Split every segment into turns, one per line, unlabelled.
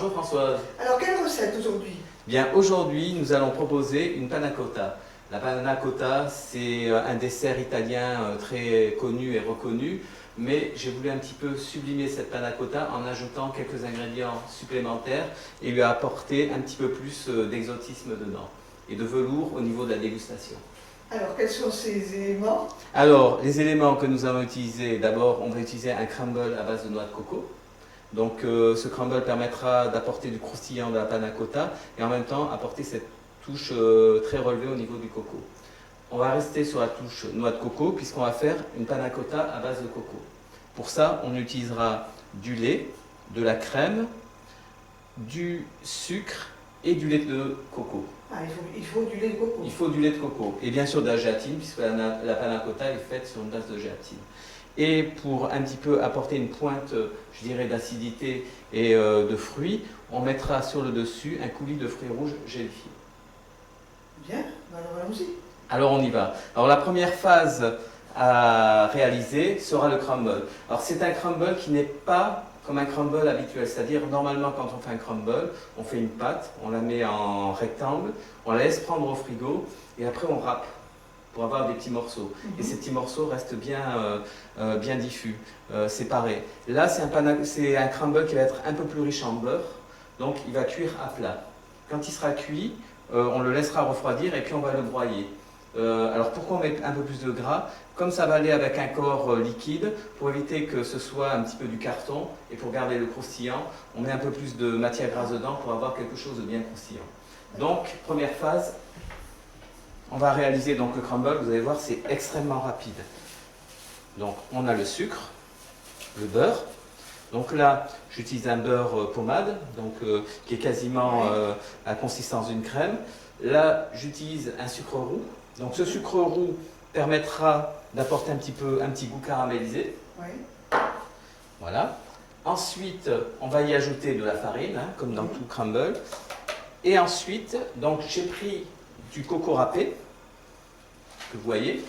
Bonjour Françoise.
Alors, quelle recette aujourd'hui?
Bien, aujourd'hui, nous allons proposer une panna cotta. La panna cotta, c'est un dessert italien très connu et reconnu, mais j'ai voulu un petit peu sublimer cette panna cotta en ajoutant quelques ingrédients supplémentaires et lui apporter un petit peu plus d'exotisme dedans et de velours au niveau de la dégustation.
Alors, quels sont ces éléments?
Alors, les éléments que nous allons utiliser, d'abord, on va utiliser un crumble à base de noix de coco. Donc ce crumble permettra d'apporter du croustillant de la panna cotta et en même temps apporter cette touche très relevée au niveau du coco. On va rester sur la touche noix de coco puisqu'on va faire une panna cotta à base de coco. Pour ça, on utilisera du lait, de la crème, du sucre et du lait de coco.
Ah, il faut du lait de coco.
Il faut du lait de coco et bien sûr de la gélatine puisque la panna cotta est faite sur une base de gélatine. Et pour un petit peu apporter une pointe, je dirais, d'acidité et de fruits, on mettra sur le dessus un coulis de fruits rouges gélifiés.
Bien, alors allons-y.
Alors on y va. Alors la première phase à réaliser sera le crumble. Alors c'est un crumble qui n'est pas comme un crumble habituel, c'est-à-dire normalement quand on fait un crumble, on fait une pâte, on la met en rectangle, on la laisse prendre au frigo et après on râpe pour avoir des petits morceaux. Et ces petits morceaux restent bien diffus, séparés. Là, c'est un crumble qui va être un peu plus riche en beurre, donc il va cuire à plat. Quand il sera cuit, on le laissera refroidir et puis on va le broyer. Alors pourquoi on met un peu plus de gras? Comme ça va aller avec un corps liquide, pour éviter que ce soit un petit peu du carton et pour garder le croustillant, on met un peu plus de matière grasse dedans pour avoir quelque chose de bien croustillant. Donc, première phase, on va réaliser donc le crumble, vous allez voir, c'est extrêmement rapide. Donc on a le sucre, le beurre. Donc là, j'utilise un beurre pommade, donc, qui est quasiment la consistance d'une crème. Là, j'utilise un sucre roux. Donc ce sucre roux permettra d'apporter un petit goût caramélisé.
Oui.
Voilà. Ensuite, on va y ajouter de la farine, hein, comme dans tout crumble. Et ensuite, donc j'ai pris du coco râpé, que vous voyez.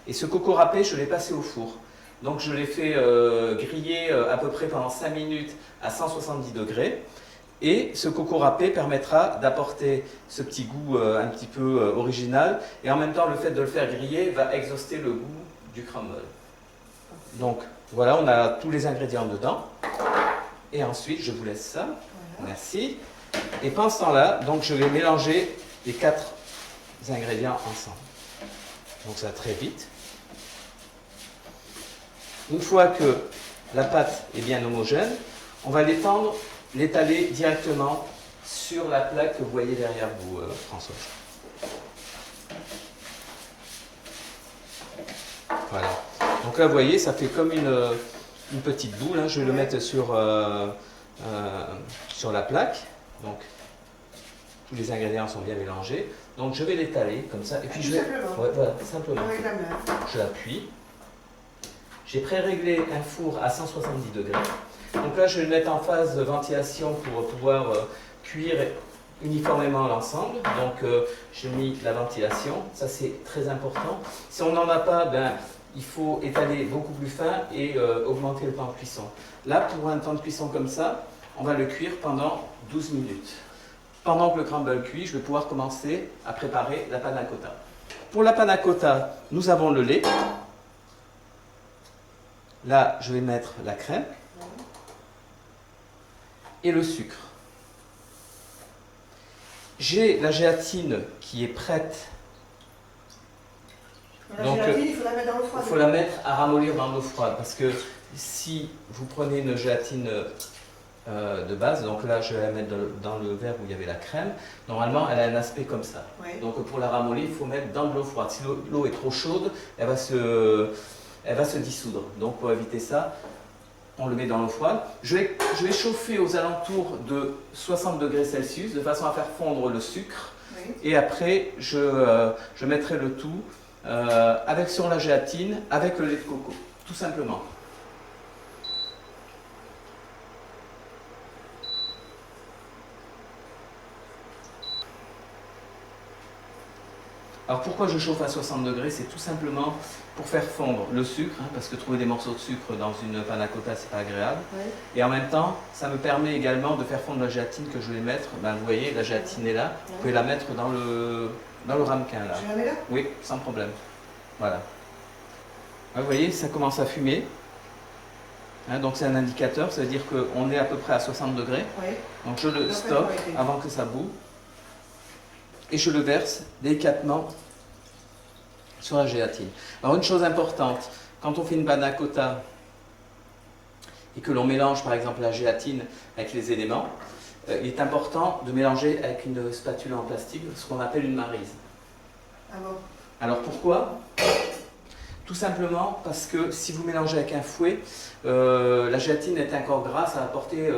Et ce coco râpé, je l'ai passé au four. Donc je l'ai fait griller à peu près pendant 5 minutes à 170 degrés. Et ce coco râpé permettra d'apporter ce petit goût un petit peu original. Et en même temps, le fait de le faire griller va exhauster le goût du crumble. Donc voilà, on a tous les ingrédients dedans. Et ensuite, je vous laisse ça. Voilà. Merci. Et pendant ce temps-là, donc je vais mélanger les 4 ingrédients ensemble. Donc ça va très vite. Une fois que la pâte est bien homogène, on va l'étaler directement sur la plaque que vous voyez derrière vous, François. Voilà. Donc là, vous voyez, ça fait comme une petite boule. Hein. Je vais le mettre sur la plaque. Donc, tous les ingrédients sont bien mélangés. Donc je vais l'étaler comme ça. Et puis je vais.
Simplement.
Ouais, voilà, simplement.
Avec la main.
Je l'appuie. J'ai pré-réglé un four à 170 degrés. Donc là, je vais le mettre en phase de ventilation pour pouvoir cuire uniformément l'ensemble. Donc j'ai mis la ventilation. Ça, c'est très important. Si on n'en a pas, ben, il faut étaler beaucoup plus fin et augmenter le temps de cuisson. Là, pour un temps de cuisson comme ça, on va le cuire pendant 12 minutes. Pendant que le crumble cuit, je vais pouvoir commencer à préparer la panna cotta. Pour la panna cotta, nous avons le lait. Là, je vais mettre la crème et le sucre. J'ai la gélatine qui est prête.
La
Donc,
gélatine, il faut la mettre dans l'eau froide.
Il faut la mettre à ramollir dans l'eau froide parce que si vous prenez une gélatine de base, donc là je vais la mettre dans le verre où il y avait la crème, normalement elle a un aspect comme ça.
Oui.
Donc pour la ramollir, il faut mettre dans de l'eau froide. Si l'eau est trop chaude, elle va se dissoudre. Donc pour éviter ça, on le met dans l'eau froide. Je vais chauffer aux alentours de 60 degrés Celsius de façon à faire fondre le sucre.
Oui.
Et après, je mettrai le tout sur la gélatine, avec le lait de coco, tout simplement. Alors pourquoi je chauffe à 60 degrés? C'est tout simplement pour faire fondre le sucre, hein, parce que trouver des morceaux de sucre dans une panna cotta, c'est pas agréable.
Ouais.
Et en même temps, ça me permet également de faire fondre la gélatine que je vais mettre. Ben, vous voyez, la gélatine est là. Vous pouvez la mettre dans le ramequin là.
Je la mets là?
Oui, sans problème. Voilà. Vous voyez, ça commence à fumer. Hein, donc c'est un indicateur, ça veut dire qu'on est à peu près à 60 degrés.
Oui.
Donc je le
Donc,
stoppe
arrêtez.
avant que ça boue. Et je le verse délicatement sur la gélatine. Alors une chose importante, quand on fait une panna cotta et que l'on mélange par exemple la gélatine avec les éléments, il est important de mélanger avec une spatule en plastique, ce qu'on appelle une maryse.
Ah bon?
Alors pourquoi? Tout simplement parce que si vous mélangez avec un fouet, la gélatine est encore grasse, ça va apporter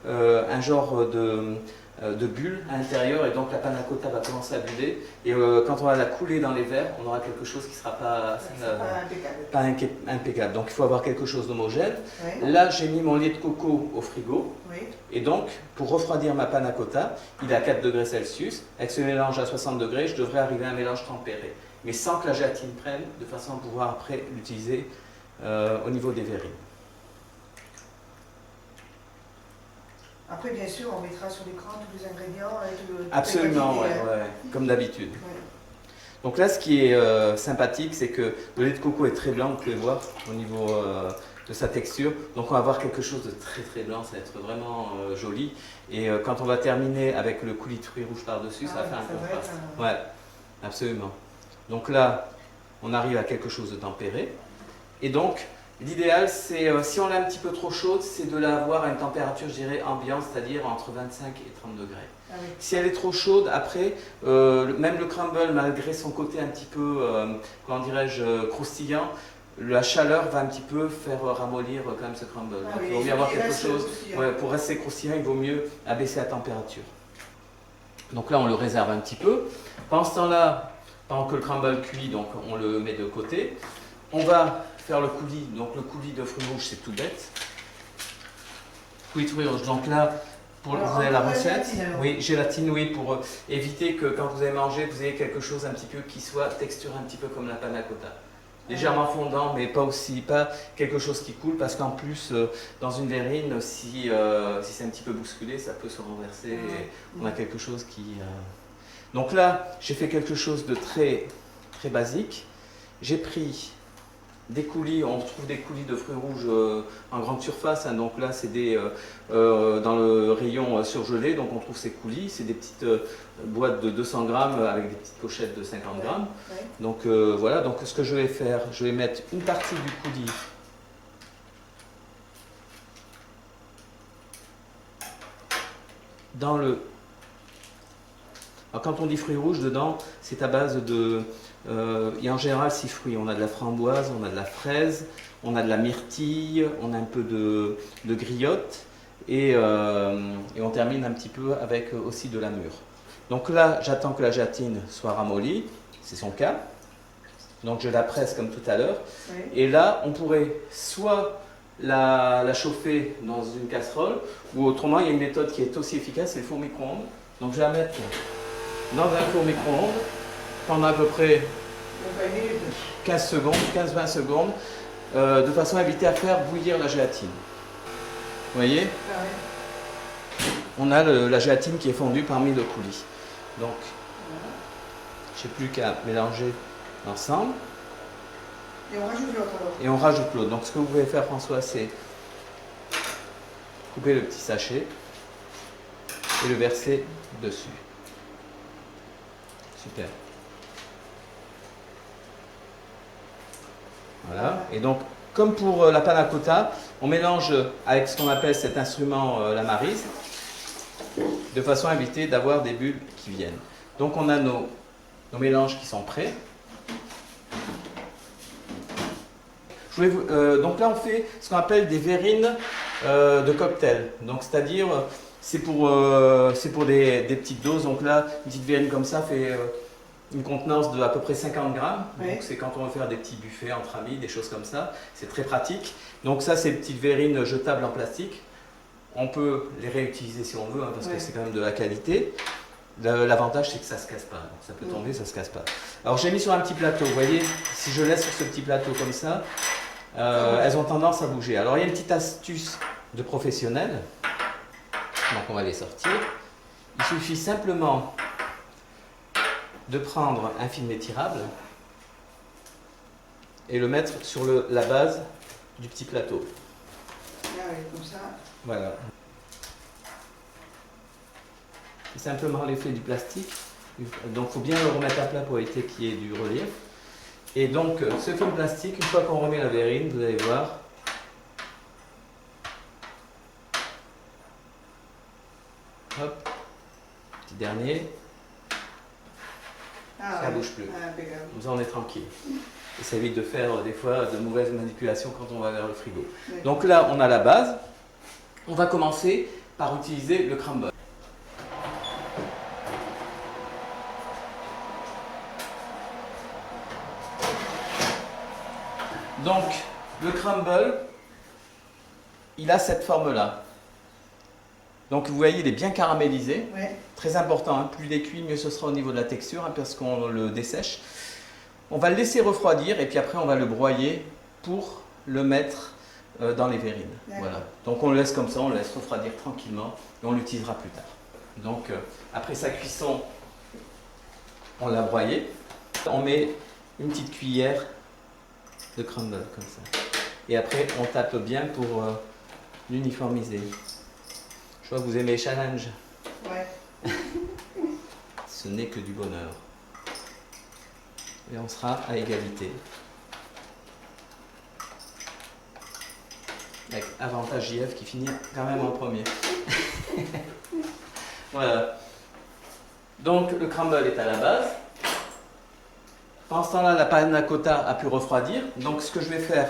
un genre de bulle à l'intérieur et donc la panna cotta va commencer à buller. Et quand on va la couler dans les verres, on aura quelque chose qui ne sera pas,
Pas impeccable.
pas impeccable. Donc il faut avoir quelque chose d'homogène.
Oui.
Là, j'ai mis mon lait de coco au frigo.
Oui.
Et donc, pour refroidir ma panna cotta, il est à 4 degrés Celsius. Avec ce mélange à 60 degrés, je devrais arriver à un mélange tempéré. Mais sans que la gélatine prenne, de façon à pouvoir après l'utiliser au niveau des verrines.
Après, bien sûr, on mettra sur l'écran tous les ingrédients et toute la
Absolument,
quantité,
ouais,
hein.
ouais, comme d'habitude.
Ouais.
Donc là, ce qui est sympathique, c'est que le lait de coco est très blanc, vous pouvez voir au niveau de sa texture. Donc on va avoir quelque chose de très très blanc, ça va être vraiment joli. Et quand on va terminer avec le coulis de fruits rouges par-dessus, ça va faire un
ça va
contraste.
être
Ouais, absolument. Donc là, on arrive à quelque chose de tempéré. Et donc, l'idéal, c'est, si on l'a un petit peu trop chaude, c'est de l'avoir à une température, je dirais, ambiante, c'est-à-dire entre 25 et 30 degrés.
Ah oui.
Si elle est trop chaude, après, même le crumble, malgré son côté un petit peu, comment dirais-je, croustillant, la chaleur va un petit peu faire ramollir quand même ce crumble.
Ah
Donc,
oui,
il vaut
il
mieux
faut
avoir
qu'il
quelque
reste
chose,
croustillant.
ouais, pour rester croustillant, il vaut mieux abaisser la température. Donc là, on le réserve un petit peu. Pendant ce temps-là, pendant que le crumble cuit, donc on le met de côté. On va faire le coulis. Donc le coulis de fruits rouges, c'est tout bête. Coulis de fruits rouges. Donc là,
Alors,
vous avez la
encore la
recette.
gélatine, alors.
Oui, gélatine, oui, pour éviter que quand vous allez manger, vous ayez quelque chose un petit peu qui soit texturé un petit peu comme la panna cotta. Légèrement fondant, mais pas quelque chose qui coule, parce qu'en plus, dans une verrine, si c'est un petit peu bousculé, ça peut se renverser et on a quelque chose qui... Donc là, j'ai fait quelque chose de très, très basique. J'ai pris des coulis, on trouve des coulis de fruits rouges en grande surface, hein, donc là c'est dans le rayon surgelé, donc on trouve ces coulis, c'est des petites boîtes de 200 grammes avec des petites pochettes de 50 grammes.
Ouais.
Donc voilà, donc ce que je vais faire, je vais mettre une partie du coulis dans le... Alors quand on dit fruits rouges, dedans, c'est à base de... il y a en général 6 fruits. On a de la framboise, on a de la fraise, on a de la myrtille, on a un peu de griotte et on termine un petit peu avec aussi de la mûre. Donc là, j'attends que la gélatine soit ramollie, c'est son cas. Donc je la presse comme tout à l'heure.
Ouais.
Et là, on pourrait soit la chauffer dans une casserole, ou autrement, il y a une méthode qui est aussi efficace, c'est le four micro-ondes. Donc je vais la mettre dans un four micro-ondes pendant à peu près
Donc, 20 minutes.
15 secondes, 15-20 secondes, de façon à éviter à faire bouillir la gélatine. Vous voyez,
Ah ouais.
on a la gélatine qui est fondue parmi le coulis. Donc,
Voilà.
je n'ai plus qu'à mélanger l'ensemble
Et on rajoute l'autre alors.
et on rajoute l'autre. Donc, ce que vous pouvez faire, François, c'est couper le petit sachet et le verser dessus. Super. Voilà. Et donc, comme pour la panna cotta, on mélange avec ce qu'on appelle cet instrument la maryse, de façon à éviter d'avoir des bulles qui viennent. Donc, on a nos mélanges qui sont prêts. Donc là, on fait ce qu'on appelle des verrines de cocktail. Donc, c'est-à-dire, c'est pour des petites doses. Donc là, une petite verrine comme ça fait une contenance de à peu près 50 grammes.
Oui.
Donc c'est quand on veut faire des petits buffets entre amis, des choses comme ça. C'est très pratique. Donc ça, c'est des petites verrines jetables en plastique. On peut les réutiliser si on veut, hein, parce
Oui.
que c'est quand même de la qualité. L'avantage, c'est que ça ne se casse pas. Donc, ça peut tomber, ça ne se casse pas. Alors, j'ai mis sur un petit plateau. Vous voyez, si je laisse sur ce petit plateau comme ça, elles ont tendance à bouger. Alors, il y a une petite astuce de professionnel. Donc, on va les sortir. Il suffit simplement de prendre un film étirable et le mettre sur la base du petit plateau.
Ah oui, comme ça.
Voilà. C'est simplement l'effet du plastique. Donc il faut bien le remettre à plat pour éviter qu'il y ait du relief. Et donc ce film plastique, une fois qu'on remet la verrine, vous allez voir. Hop. Petit dernier. Ça ne bouge plus. Vous en êtes tranquille. Et ça évite de faire des fois de mauvaises manipulations quand on va vers le frigo.
Oui.
Donc là, on a la base. On va commencer par utiliser le crumble. Donc, le crumble, il a cette forme-là. Donc, vous voyez, il est bien caramélisé.
Ouais.
Très important, hein. Plus il est cuit, mieux ce sera au niveau de la texture, hein, parce qu'on le dessèche. On va le laisser refroidir et puis après, on va le broyer pour le mettre dans les verrines. Voilà. Donc, on le laisse comme ça, on le laisse refroidir tranquillement et on l'utilisera plus tard. Donc, après sa cuisson, on l'a broyé. On met une petite cuillère de crumble comme ça. Et après, on tape bien pour l'uniformiser. Je vois que vous aimez les challenges.
Ouais.
Ce n'est que du bonheur. Et on sera à égalité. Avec avantage JF qui finit quand même en premier. Voilà. Donc le crumble est à la base. Pendant ce temps-là, la panna cotta a pu refroidir. Donc ce que je vais faire,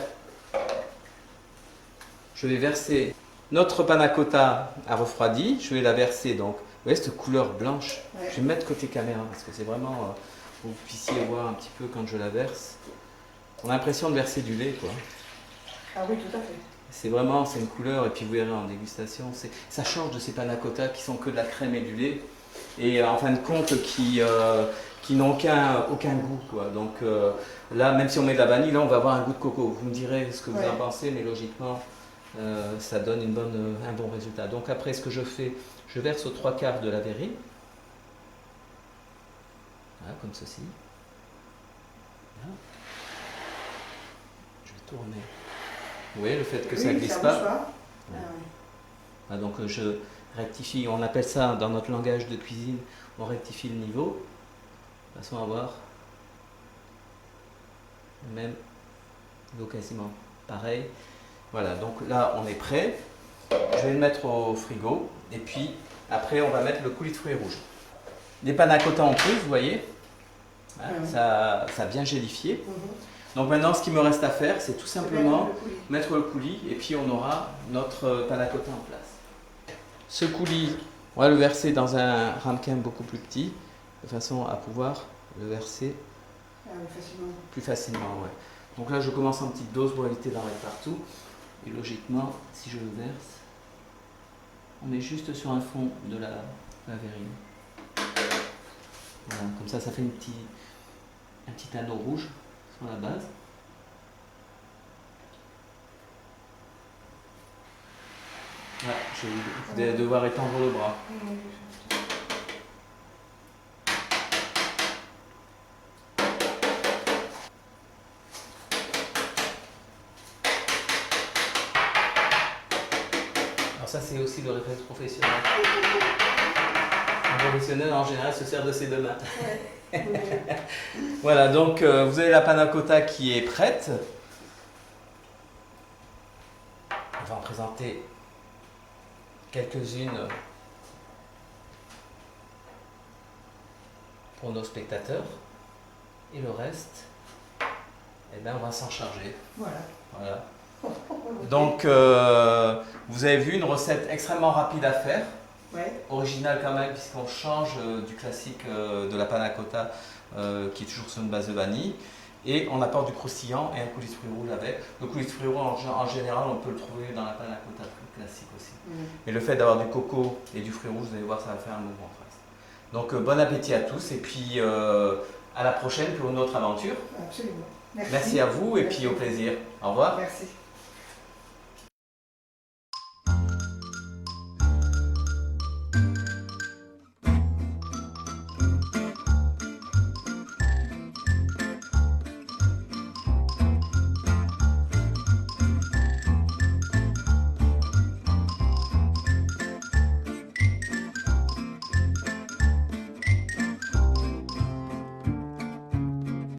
je vais verser notre panna cotta a refroidi. Je vais la verser donc. Vous voyez cette couleur blanche.
Ouais.
Je vais me mettre côté caméra parce que c'est vraiment pour que vous puissiez voir un petit peu quand je la verse. On a l'impression de verser du lait, quoi.
Ah oui, tout à fait.
C'est vraiment, c'est une couleur, et puis vous verrez en dégustation, ça change de ces panna cotta qui sont que de la crème et du lait, et en fin de compte qui n'ont aucun goût, quoi. Donc là, même si on met de la vanille, là on va avoir un goût de coco. Vous me direz ce que vous en pensez, mais logiquement, ça donne un bon résultat. Donc après, ce que je fais, je verse aux 3/4 de la verrine, voilà, comme ceci. Voilà. Je vais tourner. Vous voyez le fait que ça ne glisse pas.
Ouais. Ah, oui.
Ah, donc je rectifie, on appelle ça dans notre langage de cuisine, on rectifie le niveau, de façon à avoir le même niveau quasiment pareil. Voilà, donc là on est prêt. Je vais le mettre au frigo et puis après on va mettre le coulis de fruits rouges. Les panna cotta en plus, vous voyez, hein, ça a bien gélifié. Donc maintenant, ce qu'il me reste à faire, c'est tout simplement mettre le coulis et puis on aura notre panna cotta en place. Ce coulis, on va le verser dans un ramequin beaucoup plus petit, de façon à pouvoir le verser plus facilement. Ouais. Donc là, je commence en petite dose pour éviter d'en mettre partout. Et logiquement, si je le verse, on met juste sur un fond de la verrine. Voilà, comme ça fait un petit anneau rouge sur la base. Ouais, je vais devoir étendre le bras. Alors ça, c'est aussi le réflexe professionnel. Un professionnel, en général, se sert de ses deux mains. Voilà, donc vous avez la panna cotta qui est prête. On va en présenter quelques-unes pour nos spectateurs. Et le reste, eh ben, on va s'en charger. Voilà. Donc, vous avez vu une recette extrêmement rapide à faire. Originale quand même, puisqu'on change du classique de la panna cotta qui est toujours sur une base de vanille. Et on apporte du croustillant et un coulis de fruits rouges avec. Le coulis de fruits rouges, en général, on peut le trouver dans la panna cotta classique aussi. Mais le fait d'avoir du coco et du fruit rouge, vous allez voir, ça va faire un bon contraste. Donc bon appétit à tous et puis à la prochaine pour une autre aventure.
Absolument.
Merci à vous et puis au plaisir. Au revoir.
Merci.